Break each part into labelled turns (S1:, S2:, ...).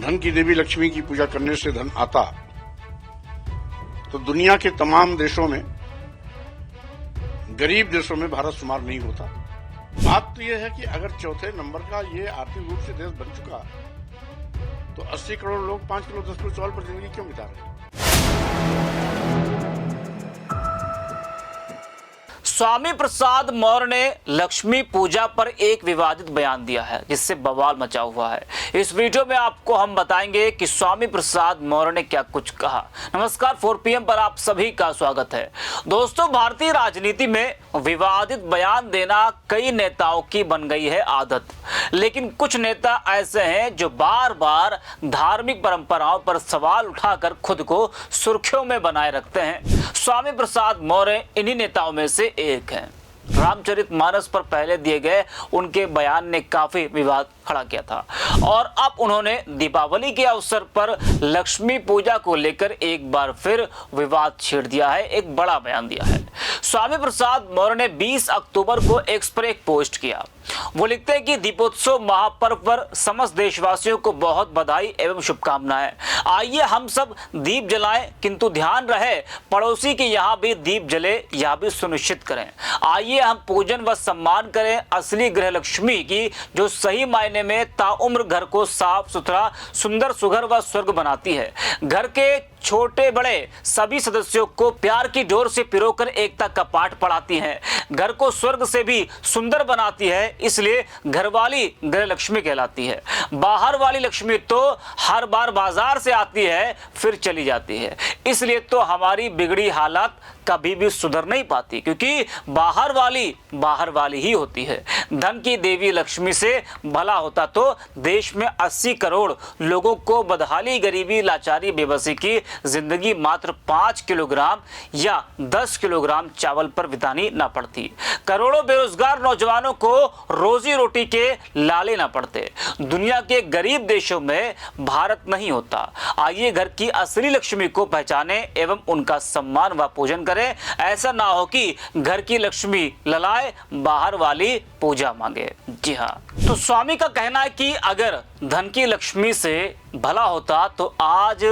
S1: धन की देवी लक्ष्मी की पूजा करने से धन आता, तो दुनिया के तमाम देशों में, गरीब देशों में भारत शुमार नहीं होता। बात तो यह है कि अगर चौथे नंबर का ये आर्थिक रूप से देश बन चुका, तो 80 करोड़ लोग 5 किलो 10 किलो चावल पर जिंदगी क्यों बिता रहे हैं?
S2: स्वामी प्रसाद मौर्य ने लक्ष्मी पूजा पर एक विवादित बयान दिया है जिससे बवाल मचा हुआ है। इस वीडियो में आपको हम बताएंगे कि स्वामी प्रसाद मौर्य ने क्या कुछ कहा। नमस्कार, 4 PM पर आप सभी का स्वागत है। दोस्तों, भारतीय राजनीति में विवादित बयान देना कई नेताओं की बन गई है आदत, लेकिन कुछ नेता ऐसे हैं जो बार बार धार्मिक परंपराओं पर सवाल उठाकर खुद को सुर्खियों में बनाए रखते हैं। स्वामी प्रसाद मौर्य इन्हीं नेताओं में से एक है। रामचरितमानस पर पहले दिए गए उनके बयान ने काफी विवाद खड़ा किया था और अब उन्होंने दीपावली के अवसर पर लक्ष्मी पूजा को लेकर एक बार फिर विवाद छेड़ दिया है, एक बड़ा बयान दिया है। स्वामी प्रसाद मौर्य ने 20 अक्टूबर को एक्स पर एक पोस्ट किया। वो लिखते हैं कि दीपोत्सव महापर्व पर समस्त देशवासियों को बहुत बधाई एवं शुभकामनाएं। आइए हम सब दीप जलाएं, किंतु ध्यान रहे पड़ोसी के यहाँ भी दीप जले, यह भी सुनिश्चित करें। आइए हम पूजन व सम्मान करें असली गृह लक्ष्मी की, जो सही मायने में ताउम्र घर को साफ सुथरा, सुंदर, सुघर व स्वर्ग बनाती है। घर के छोटे बड़े सभी सदस्यों को प्यार की डोर से पिरोकर एकता का पाठ पढ़ाती है। घर को स्वर्ग से भी सुंदर बनाती है, इसलिए घरवाली गृह लक्ष्मी कहलाती है। बाहर वाली लक्ष्मी तो हर बार बाजार से आती है फिर चली जाती है, इसलिए तो हमारी बिगड़ी हालत कभी भी सुधर नहीं पाती, क्योंकि बाहर वाली ही होती है। धन की देवी लक्ष्मी से भला होता तो देश में 80 करोड़ लोगों को बदहाली, गरीबी, लाचारी, बेबसी की जिंदगी मात्र 5 किलोग्राम या 10 किलोग्राम चावल पर बितानी ना पड़ती। करोड़ों बेरोजगार नौजवानों को रोजी रोटी के लाले ना पड़ते। दुनिया के गरीब देशों में भारत नहीं होता। आइए घर की असली लक्ष्मी को पहचाने एवं उनका सम्मान व पूजन करें। ऐसा ना हो कि घर की लक्ष्मी ललाए, बाहर वाली पूजा मांगे। जी हाँ, तो स्वामी का कहना है कि अगर धन की लक्ष्मी से भला होता तो आज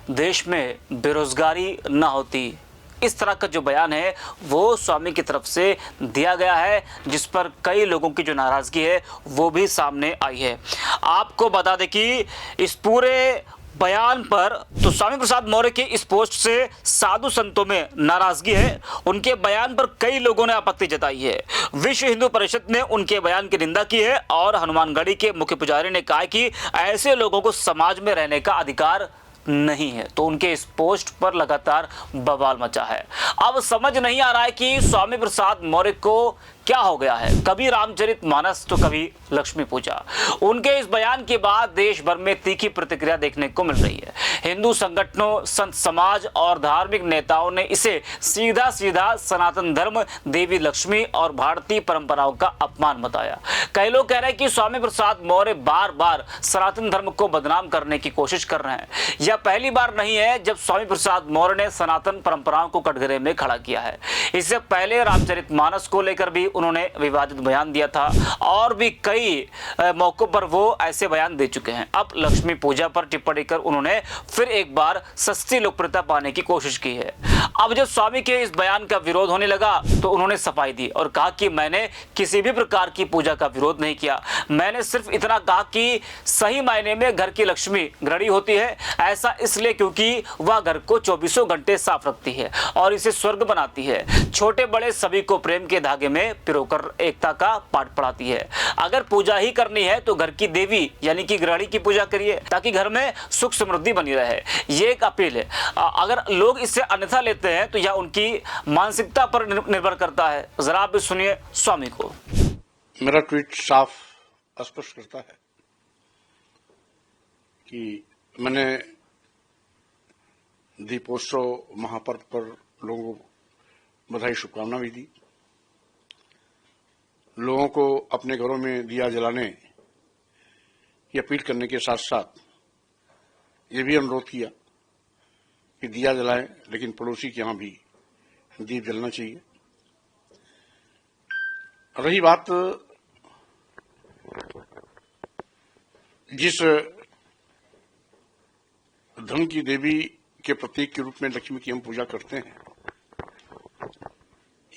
S2: देश में बेरोजगारी न होती। इस तरह का जो बयान है वो स्वामी की तरफ से दिया गया है, जिस पर कई लोगों की जो नाराजगी है वो भी सामने आई है। आपको बता दें कि इस पूरे बयान पर तो स्वामी प्रसाद मौर्य के इस पोस्ट से साधु संतों में नाराजगी है। उनके बयान पर कई लोगों ने आपत्ति जताई है। विश्व हिंदू परिषद ने उनके बयान की निंदा की है और हनुमानगढ़ी के मुख्य पुजारी ने कहा कि ऐसे लोगों को समाज में रहने का अधिकार नहीं है। तो उनके इस पोस्ट पर लगातार बवाल मचा है। अब समझ नहीं आ रहा है कि स्वामी प्रसाद मौर्य को क्या हो गया है, कभी रामचरितमानस तो कभी लक्ष्मी पूजा। उनके इस बयान के बाद देश भर में तीखी प्रतिक्रिया देखने को मिल रही है। हिंदू संगठनों, संत समाज और धार्मिक नेताओं ने इसे सीधा सीधा सनातन धर्म, देवी लक्ष्मी और भारतीय परंपराओं का अपमान बताया। कई लोग कह रहे हैं कि स्वामी प्रसाद मौर्य बार बार सनातन धर्म को बदनाम करने की कोशिश कर रहे हैं। यह पहली बार नहीं है जब स्वामी प्रसाद मौर्य ने सनातन परंपराओं को कटघरे में खड़ा किया है। इससे पहले रामचरितमानस को लेकर भी उन्होंने विवादित बयान दिया था और भी कई मौकों पर वो ऐसे बयान दे चुके हैं। अब लक्ष्मी पूजा पर टिप्पणी कर उन्होंने फिर एक बार सस्ती लोकप्रियता पाने की कोशिश की है। अब जब स्वामी के इस बयान का विरोध होने लगा तो उन्होंने सफाई दी और कहा कि मैंने किसी भी प्रकार की पूजा का विरोध नहीं किया। मैंने सिर्फ इतना कहा कि सही मायने में घर की लक्ष्मी गृहिणी होती है, ऐसा इसलिए क्योंकि वह घर को 24 घंटे साफ रखती है और इसे स्वर्ग बनाती है। छोटे बड़े सभी को प्रेम के धागे में पिरोकर एकता का पाठ पढ़ाती है। अगर पूजा ही करनी है तो घर की देवी यानी कि गृहिणी की पूजा करिए, ताकि घर में सुख समृद्धि बनी रहे। ये एक अपील है। अगर लोग इससे अन्यथा लेते हैं तो यह उनकी मानसिकता पर निर्भर करता है। जरा आप भी सुनिए स्वामी को।
S1: मेरा ट्वीट साफ स्पष्ट करता है कि मैंने दीपोत्सव महापर्व पर लोगों को बधाई शुभकामना भी दी। लोगों को अपने घरों में दिया जलाने की अपील करने के साथ साथ ये भी अनुरोध किया कि दिया जलाएं, लेकिन पड़ोसी के यहां भी दीप जलना चाहिए। रही बात जिस धन की देवी के प्रतीक के रूप में लक्ष्मी की हम पूजा करते हैं,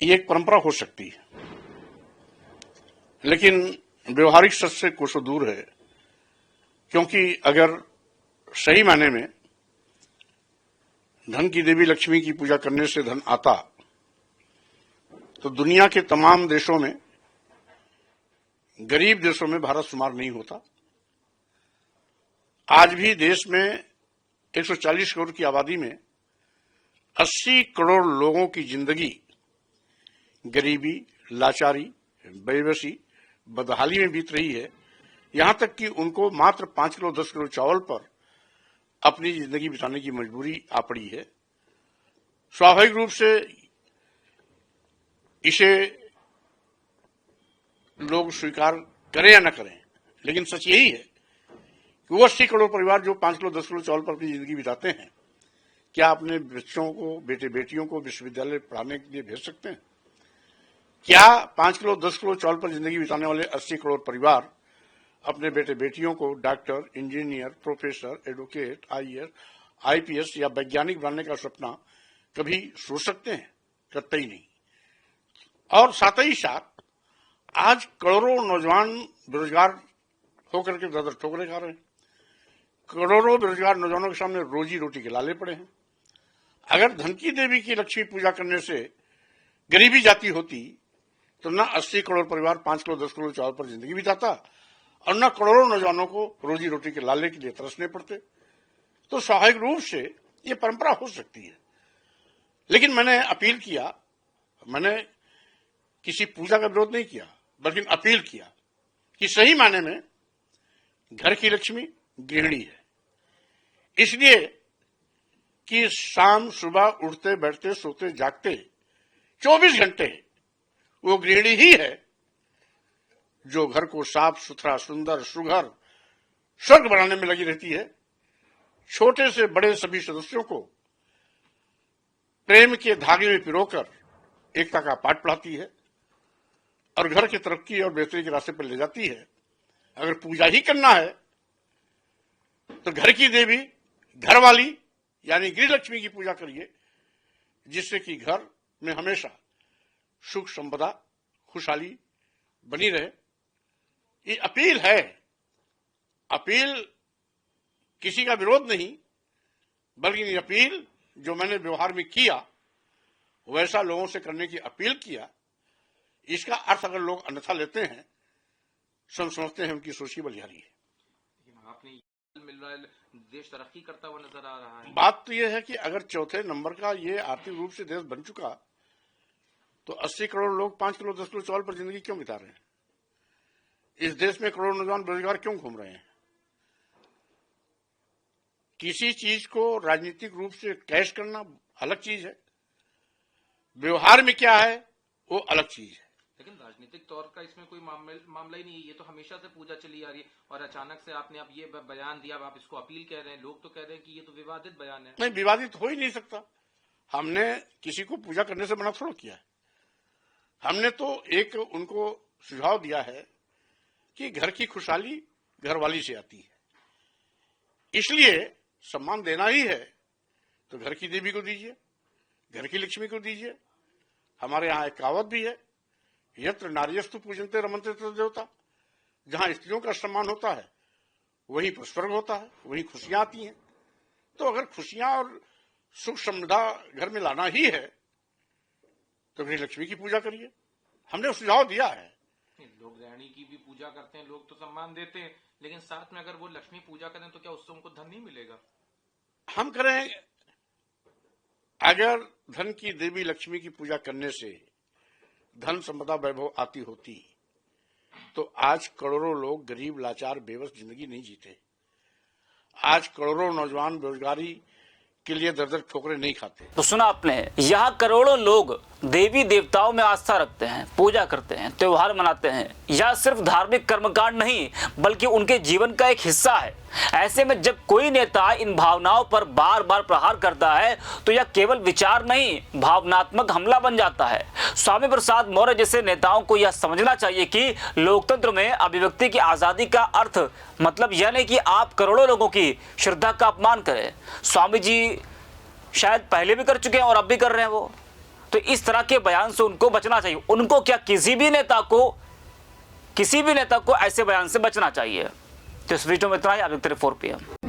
S1: ये एक परंपरा हो सकती है, लेकिन व्यवहारिक सच से कोसों दूर है। क्योंकि अगर सही मायने में धन की देवी लक्ष्मी की पूजा करने से धन आता, तो दुनिया के तमाम देशों में, गरीब देशों में भारत शुमार नहीं होता। आज भी देश में 140 करोड़ की आबादी में 80 करोड़ लोगों की जिंदगी गरीबी, लाचारी, बेबसी, बदहाली में बीत रही है। यहां तक कि उनको मात्र 5 किलो 10 किलो चावल पर अपनी जिंदगी बिताने की मजबूरी आ पड़ी है। स्वाभाविक रूप से इसे लोग स्वीकार करें या न करें, लेकिन सच यही है कि वो 80 करोड़ परिवार जो 5 किलो 10 किलो चावल पर अपनी जिंदगी बिताते हैं, क्या अपने बच्चों को, बेटे बेटियों को विश्वविद्यालय पढ़ाने के लिए भेज सकते हैं? क्या 5 किलो 10 किलो चावल पर जिंदगी बिताने वाले 80 करोड़ परिवार अपने बेटे बेटियों को doctor, engineer, professor, advocate, IAS, IPS या वैज्ञानिक बनने का सपना कभी सोच सकते हैं? कतई नहीं। और साथ ही साथ आज करोड़ों नौजवान बेरोजगार होकर के दर ठोकरे खा रहे हैं। करोड़ों बेरोजगार नौजवानों के सामने रोजी रोटी के लाले पड़े हैं। अगर धन की देवी की लक्ष्मी पूजा करने से गरीबी जाती होती, तो न 80 करोड़ परिवार 5 किलो 10 किलो चावल पर जिंदगी बिताता और न करोड़ों नौजवानों को रोजी रोटी के लाले के लिए तरसने पड़ते। तो स्वाभाविक रूप से ये परंपरा हो सकती है, लेकिन मैंने अपील किया, मैंने किसी पूजा का विरोध नहीं किया, बल्कि अपील किया कि सही मायने में घर की लक्ष्मी गृहिणी है। इसलिए कि शाम सुबह उठते बैठते सोते जागते 24 घंटे वो गृहिणी ही है जो घर को साफ सुथरा, सुंदर, सुघर, स्वर्ग बनाने में लगी रहती है। छोटे से बड़े सभी सदस्यों को प्रेम के धागे में पिरोकर एकता का पाठ पढ़ाती है और घर की तरक्की और बेहतरी के रास्ते पर ले जाती है। अगर पूजा ही करना है तो घर की देवी, घर वाली यानी गृह लक्ष्मी की पूजा करिए, जिससे कि घर में हमेशा सुख संपदा, खुशहाली बनी रहे। ये अपील है, अपील किसी का विरोध नहीं, बल्कि ये अपील जो मैंने व्यवहार में किया वैसा लोगों से करने की अपील किया। इसका अर्थ अगर लोग अन्यथा लेते हैं, समझते हैं उनकी सोच की बलिहारी है।
S3: आपने मिल रहा है, देश तरक्की करता हुआ नजर आ रहा है।
S1: बात तो यह है कि अगर चौथे नंबर का ये आर्थिक रूप से देश बन चुका, तो 80 करोड़ लोग 5 किलो 10 किलो चावल पर जिंदगी क्यों बिता रहे हैं? इस देश में करोड़ों नौजवान बेरोजगार क्यों घूम रहे हैं? किसी चीज को राजनीतिक रूप से कैश करना अलग चीज है, व्यवहार में क्या है वो अलग चीज है।
S3: लेकिन राजनीतिक तौर का इसमें कोई मामला ही नहीं है। ये तो हमेशा से पूजा चली आ रही है और अचानक से आपने अब ये बयान दिया, आप इसको अपील कह रहे हैं। लोग तो कह रहे हैं कि ये तो विवादित बयान है।
S1: नहीं, विवादित हो ही नहीं सकता। हमने किसी को पूजा करने से मना थोड़ा किया है। हमने तो एक उनको सुझाव दिया है कि घर की खुशहाली घर वाली से आती है, इसलिए सम्मान देना ही है तो घर की देवी को दीजिए, घर की लक्ष्मी को दीजिए। हमारे यहाँ एक कहावत भी है, यत्र नार्यस्तु पूजन्ते रमन्ते तत्र देवता। जहां स्त्रियों का सम्मान होता है वहीं पर स्वर्ग होता है, वहीं खुशियां आती हैं। तो अगर खुशियां और सुख समृद्धा घर में लाना ही है तो गृह लक्ष्मी की पूजा करिए। हमने सुझाव दिया है।
S3: लोग गृहिणी की भी पूजा करते हैं, लोग तो सम्मान देते हैं, लेकिन साथ में अगर वो लक्ष्मी पूजा करें तो क्या उससे उनको धन नहीं मिलेगा?
S1: हम करें, अगर धन की देवी लक्ष्मी की पूजा करने से धन संपदा वैभव आती होती तो आज करोड़ों लोग गरीब, लाचार, बेबस जिंदगी नहीं जीते। आज करोड़ों नौजवान बेरोजगारी के लिए दर दर ठोकरें नहीं खाते।
S2: तो सुना आपने, यहाँ करोड़ों लोग देवी देवताओं में आस्था रखते हैं, पूजा करते हैं, त्योहार मनाते हैं, यह सिर्फ धार्मिक कर्मकांड नहीं बल्कि उनके जीवन का एक हिस्सा है। ऐसे में जब कोई नेता इन भावनाओं पर बार बार प्रहार करता है तो यह केवल विचार नहीं, भावनात्मक हमला बन जाता है। स्वामी प्रसाद मौर्य जैसे नेताओं को यह समझना चाहिए कि लोकतंत्र में अभिव्यक्ति की आज़ादी का अर्थ मतलब यह नहीं कि आप करोड़ों लोगों की श्रद्धा का अपमान करें। स्वामी जी शायद पहले भी कर चुके हैं और अब भी कर रहे हैं वो, तो इस तरह के बयान से उनको बचना चाहिए। उनको क्या किसी भी नेता को ऐसे बयान से बचना चाहिए। तो इस वीडियो में इतना ही। आप देखते रहिए 4 PM।